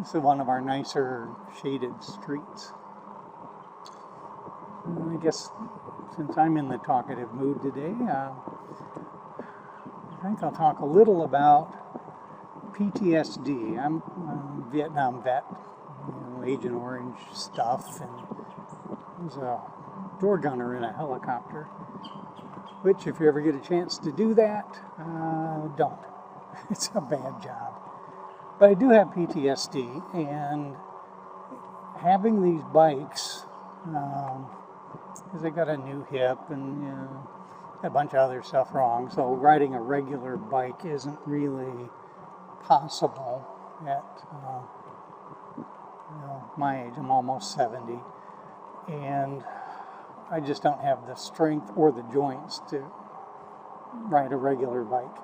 This is one of our nicer shaded streets. I guess since I'm in the talkative mood today, I think I'll talk a little about PTSD. I'm a Vietnam vet, Agent Orange stuff, and I was a door gunner in a helicopter, which if you ever get a chance to do that, don't. It's a bad job. But I do have PTSD, and having these bikes, because I got a new hip and a bunch of other stuff wrong, so riding a regular bike isn't really possible at my age. I'm almost 70, and I just don't have the strength or the joints to ride a regular bike.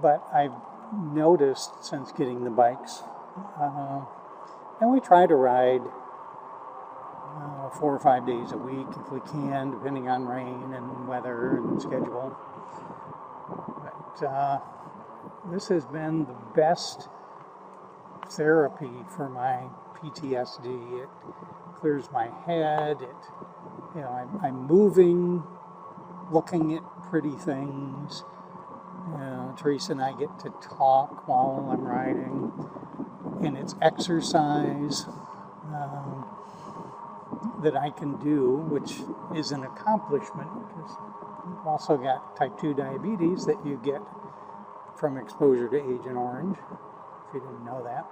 But I've noticed since getting the bikes, and we try to ride 4 or 5 days a week if we can, depending on rain and weather and schedule. But this has been the best therapy for my PTSD. It clears my head. I'm moving, looking at pretty things. Teresa and I get to talk while I'm riding, and it's exercise that I can do, which is an accomplishment because I've also got type 2 diabetes that you get from exposure to Agent Orange, if you didn't know that.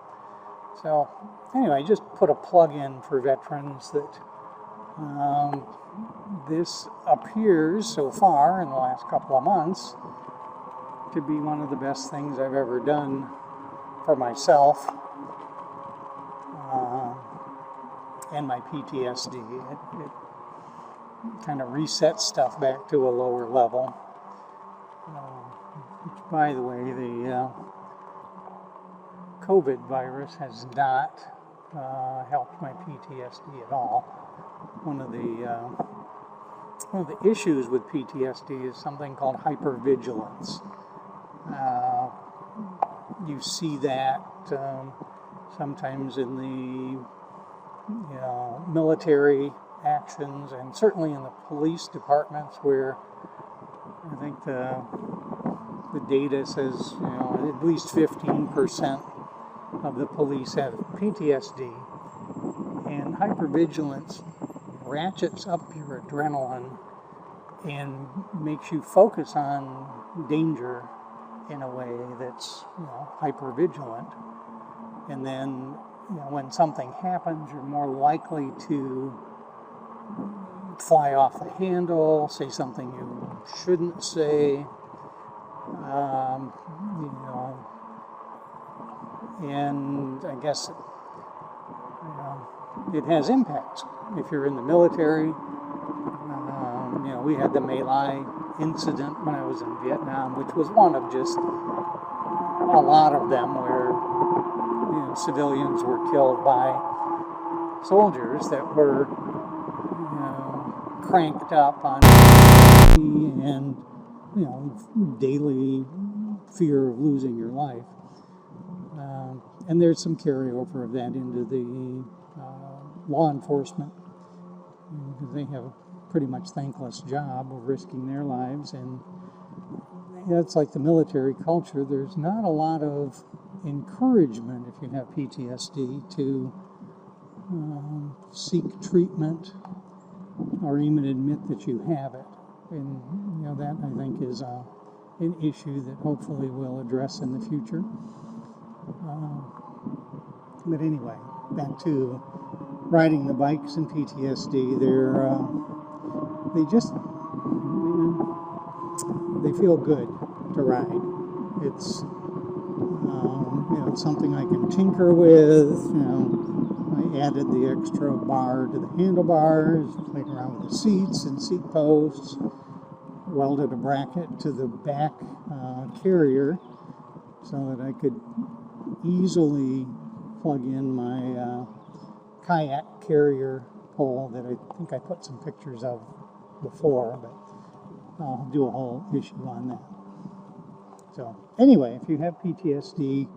So anyway, just put a plug in for veterans that this appears so far in the last couple of months to be one of the best things I've ever done for myself and my PTSD. It kind of resets stuff back to a lower level. Which, by the way, the COVID virus has not helped my PTSD at all. One of the issues with PTSD is something called hypervigilance. You see that sometimes in the military actions, and certainly in the police departments, where I think the data says at least 15% of the police have PTSD, and hypervigilance ratchets up your adrenaline and makes you focus on danger in a way that's hypervigilant. And then when something happens, you're more likely to fly off the handle, say something you shouldn't say, and I guess it has impacts. If you're in the military, we had the My Lai incident when I was in Vietnam, which was one of just a lot of them where civilians were killed by soldiers that were cranked up on and daily fear of losing your life. And there's some carryover of that into the law enforcement, because they have a pretty much thankless job of risking their lives. And it's like the military culture. There's not a lot of encouragement if you have PTSD to seek treatment or even admit that you have it. And that I think is an issue that hopefully we'll address in the future. But anyway, back to riding the bikes and PTSD. They feel good to ride. It's it's something I can tinker with. I added the extra bar to the handlebars, played around with the seats and seat posts, welded a bracket to the back carrier so that I could easily plug in my kayak carrier pole that I think I put some pictures of before, but I'll do a whole issue on that. So anyway, if you have PTSD,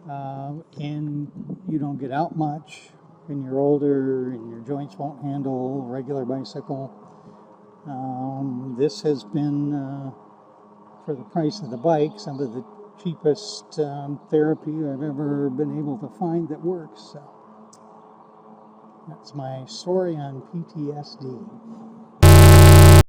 and you don't get out much, and you're older, and your joints won't handle a regular bicycle. This has been, for the price of the bike, some of the cheapest therapy I've ever been able to find that works. So that's my story on PTSD.